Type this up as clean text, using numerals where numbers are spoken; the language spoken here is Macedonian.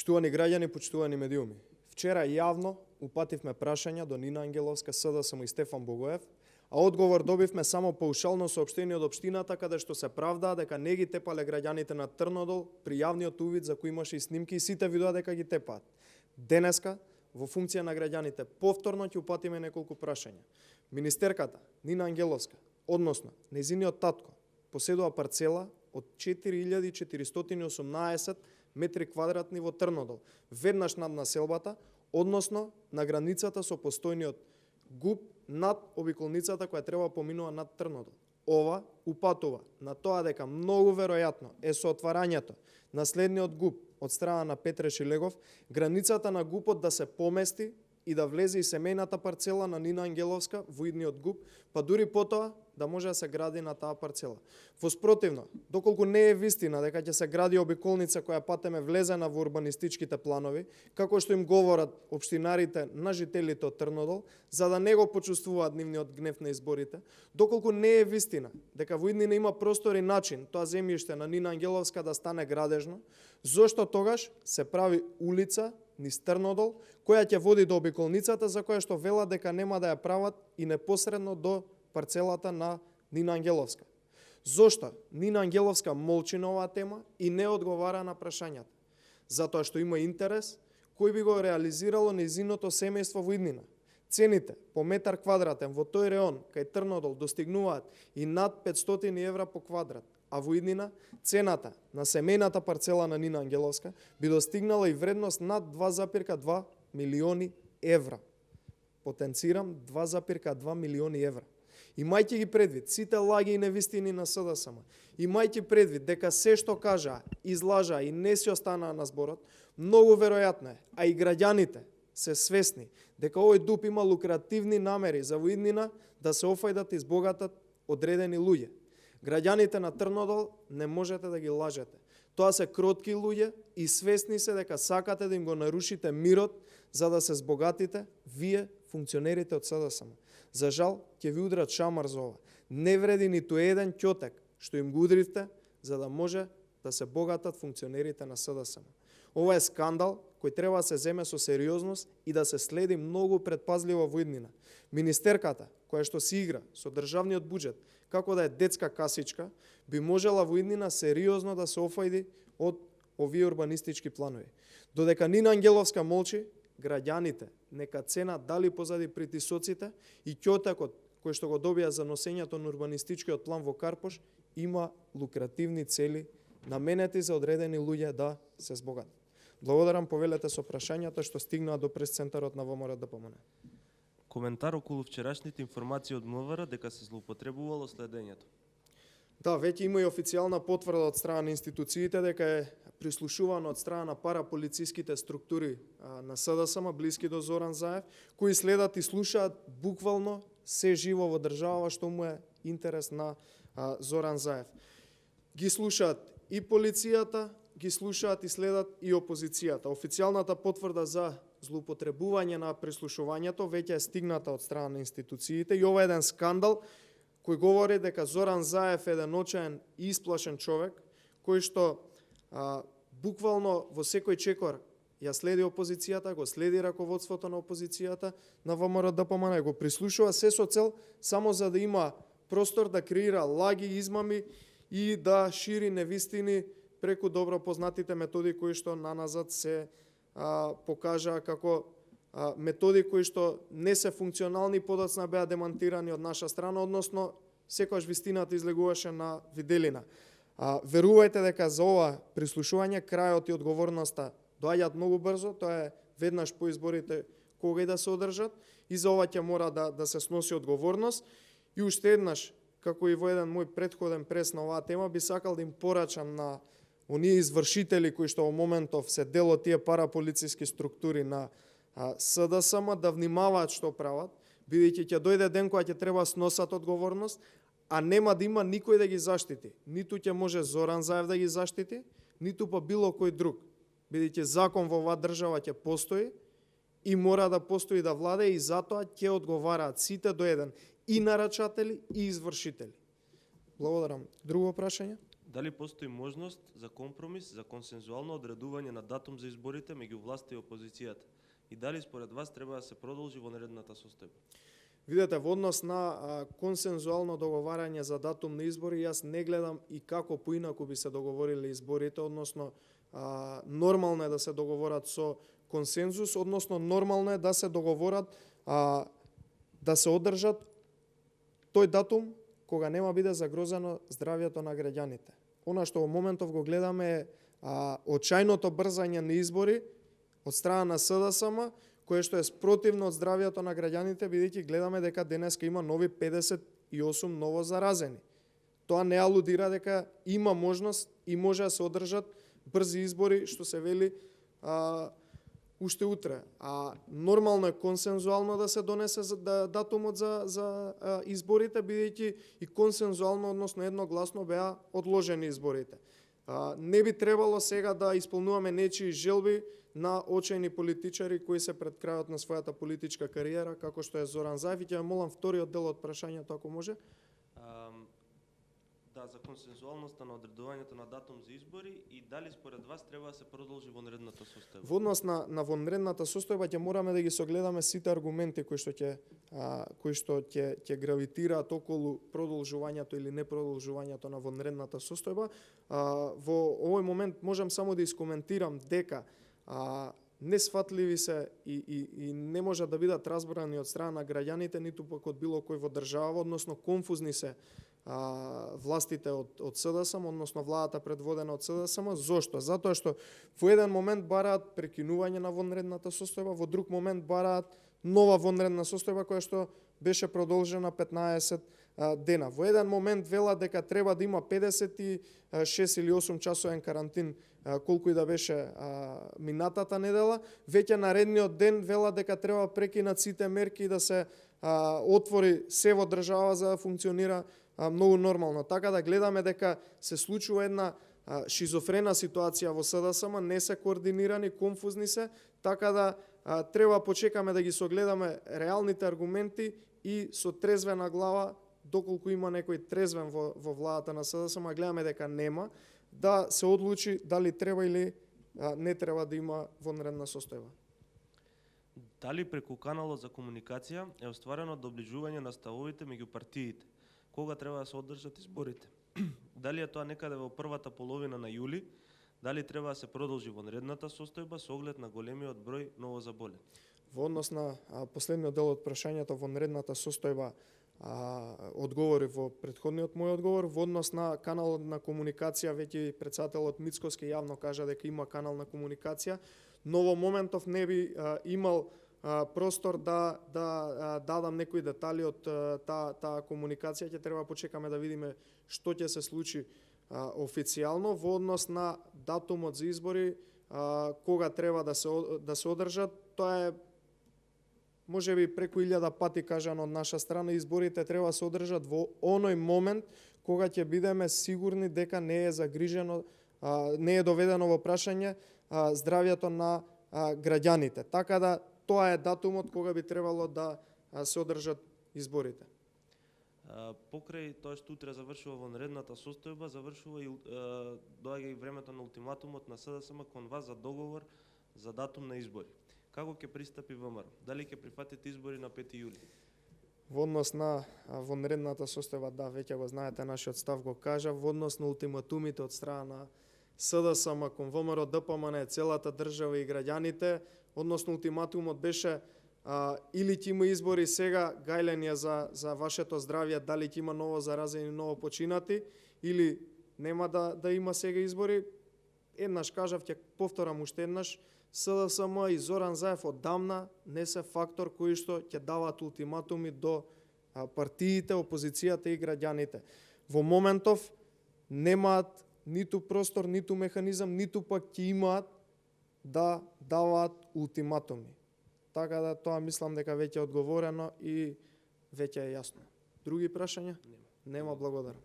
Почитувани граѓани, почитувани медиуми. Вчера јавно упативме прашања до Нина Ангеловска, СДСМ и Стефан Богоев, а одговор добивме само паушално соопштение од општината каде што се правдаа дека не ги тепале граѓаните на Трнодол при јавниот увид за кој имаше и снимки и сите видоа дека ги тепаат. Денеска, во функција на граѓаните, повторно ќе упатиме неколку прашања. Министерката Нина Ангеловска, односно незиниот татко, поседува парцела од 4418 метри квадратни во Трнодол, веднаш над населбата, односно на границата со постојниот ГУП над обиколницата која треба поминува над Трнодол. Ова упатува на тоа дека многу веројатно е со отварањето на следниот ГУП од страна на Петре Шилегов, границата на ГУПот да се помести и да влезе и семејната парцела на Нина Ангеловска во идниот ГУП, па дури потоа да може да се гради на таа парцела. Воспротивно, доколку не е вистина дека ќе се гради обиколница која патеме влезена во урбанистичките планови, како што им говорат општинарите на жителите од Трнодол, за да не го почувствуваат нивниот гнев на изборите, доколку не е вистина дека во иднина има простор и начин тоа земјиште на Нина Ангеловска да стане градежно, зошто тогаш се прави улица низ Трнодол, која ќе води до обиколницата за која што велат дека нема да ја прават и непосредно до парцелата на Нина Ангеловска. Зошто Нина Ангеловска молчи на оваа тема и не одговара на прашањата? Затоа што има интерес кој би го реализирало незиното семејство во иднина. Цените по метар квадратен во тој реон кај Трнодол достигнуваат и над 500 евра по квадрат, а во иднина цената на семејната парцела на Нина Ангеловска би достигнала и вредност над 2,2 милиони евра. Потенцирам 2,2 милиони евра. Имајќи ги предвид сите лаги и невистини на СДСМ, имајќи предвид дека се што кажаа, излажаа и не си останаа на зборот, многу веројатно е, а и граѓаните се свесни дека овој ДУП има лукративни намери за во иднина да се офајдат и избогатат одредени луѓе. Граѓаните на Трнодол не можете да ги лажете. Тоа се кротки луѓе и свесни се дека сакате да им го нарушите мирот за да се збогатите вие, функционерите од СДСМ. За жал, ќе ви удрат шамар за ова. Не вреди ниту еден ќотек што им го удривте, за да може да се богатат функционерите на СДСМ. Ова е скандал кој треба да се земе со сериозност и да се следи многу предпазливо во иднина. Министерката, која што си игра со државниот буџет, како да е детска касичка, би можела во иднина сериозно да се офајди од овие урбанистички планови. Додека Нина Ангеловска молчи, граѓаните нека ценат дали позади притисоците и ќотекот кој што го добија за носењето на урбанистичкиот план во Карпош има лукративни цели наменети за одредени луѓе да се збогатат. Благодарам, повелете со прашањата што стигнаа до прес-центарот на ВМРО ДПМН. Коментар околу вчерашните информации од МВР дека се злоупотребувало следењето. Да, веќе има и официјална потврда од страна на институциите дека е прислушувано од страна на параполициските структури на СДСМ, блиски до Зоран Заев, кои следат и слушаат буквално се живо во држава што му е интерес на Зоран Заев. Ги слушаат и полицијата, ги слушаат и следат и опозицијата. Официјалната потврда за злоупотребување на прислушувањето веќе е стигната од страна на институциите и ова е еден скандал кој говори дека Зоран Заев е еден очаен и исплашен човек, кој што буквално во секој чекор ја следи опозицијата, го следи раководството на опозицијата на ВМРО ДПМН, го прислушува се со цел само за да има простор да креира лаги, измами и да шири невистини преку добро познатите методи кои што наназад се покажаа како методи кои што не се функционални, подоцна беа демантирани од наша страна, односно секогаш вистината излегуваше на виделина. Верувајте дека за ова прислушување крајот и одговорноста доаѓаат многу брзо, тоа е веднаш по изборите кога и да се одржат и за ова ќе мора да се сноси одговорност. И уште еднаш, како и во еден мој претходен прес на оваа тема, би сакал да им порачам на оние извршители кои што во моментов се дел од тие параполициски структури на СДСМ да внимаваат што прават, бидејќи ќе дојде ден кога ќе треба сносат одговорност, а нема да има никој да ги заштити. Ниту ќе може Зоран Заев да ги заштити, ниту па било кој друг. Бидејќи закон во оваа држава ќе постои и мора да постои да владе и затоа ќе одговараат сите до еден, и нарачатели и извршители. Благодарам. Друго прашање? Дали постои можност за компромис, за консензуално одредување на датум за изборите меѓу власта и опозицијата? И дали според вас треба да се продолжи вонредната состојба? Видете, во однос на консензуално договарање за датум на избори, јас не гледам и како поинаку би се договориле изборите, односно нормално е да се договорат со консензус, односно нормално е да се договорат да се одржат тој датум кога нема биде загрозено здравјето на граѓаните. Она што во моментов го гледаме е очајното брзање на избори од страна на СДСМ, кое што е спротивно од здравјето на граѓаните, бидејќи гледаме дека денеска има нови 58 ново заразени. Тоа не алудира дека има можност и може да се одржат брзи избори, што се вели уште утре. Нормално е консензуално да се донесе датумот за изборите, бидејќи и консензуално, односно едногласно беа одложени изборите. Не би требало сега да исполнуваме нечии желби на очајни политичари кои се пред крајот на својата политичка кариера, како што е Зоран Заев. И ќе молам вториот дел од прашањето, ако може. Да, за консензуалноста на одредувањето на датум за избори и дали според вас треба да се продолжи вонредната состојба? Во однос на вонредната состојба ќе мораме да ги согледаме сите аргументи кои што ќе гравитираат околу продолжувањето или непродолжувањето на вонредната состојба. Во овој момент можам само да искоментирам дека несфатливи се и не може да бидат разбрани од страна на граѓаните, ниту пак од било кој во држава, односно конфузни се властите од СДСМ, односно владата предводена од СДСМ. Зошто? Затоа што во еден момент бараат прекинување на вонредната состојба, во друг момент бараат нова вонредна состојба која што беше продолжена 15 дена. Во еден момент велат дека треба да има 56 или 8 часовен карантин, колку и да беше минатата недела. Веќе наредниот ден велат дека треба прекинат сите мерки и да се отвори се во држава за да функционира многу нормално. Така да гледаме дека се случува една шизофрена ситуација во СДСМ, не се координирани, конфузни се, така да треба почекаме да ги согледаме реалните аргументи и со трезвена глава, доколку има некој трезвен во владата на СДСМ, гледаме дека нема, да се одлучи дали треба или не треба да има вонредна состојба. Дали преку каналот за комуникација е остварено доближување на ставовите меѓу партиите? Кога треба да се одржат изборите? Дали е тоа некаде во првата половина на јули? Дали треба да се продолжи вонредната состојба со оглед на големиот број новозаболени? Во однос на последниот дел од прашањето, вонредната состојба, одговори во претходниот мој одговор. Во однос на каналот на комуникација, веќе председателот Мицкоски јавно кажа дека има канал на комуникација, но во моментов не би имал простор да дадам некои детали од таа комуникација. Ќе треба почекаме да видиме што ќе се случи официјално во однос на датумот за избори, кога треба да се одржат. Тоа е можеби преку 1000 пати кажано од наша страна. Изборите треба да се одржат во оној момент кога ќе бидеме сигурни дека не е загрижено, не е доведено во прашање здравјето на граѓаните. Така да тоа е датумот кога би требало да се одржат изборите. Покрај тоа што утре завршува вонредната состојба, завршува и доаѓа и времето на ултиматумот на СДСМ кон вас за договор за датум на избори. Како ќе пристапи ВМРО? Дали ќе прифатите избори на 5 јули? Во однос на вонредната состојба, да, веќе го знаете, нашиот став го кажа. Во однос на ултиматумите од страна на СДСМ кон ВМРО, ДПМН, целата држава и граѓаните, односно ултиматумот беше или ќе има избори сега, гајленија за вашето здравје, дали ќе има ново заразени, ново починати, или нема да има сега избори. Еднаш кажав, ќе повторам уште еднаш, СДСМ и Зоран Заев одамна не се фактор кои што ќе даваат ултиматуми до партиите, опозицијата и граѓаните. Во моментов немаат ниту простор, ниту механизам, ниту пак ќе имаат да даваат ултиматуми. Така да тоа мислам дека веќе е одговорено и веќе е јасно. Други прашања? Нема, благодарам.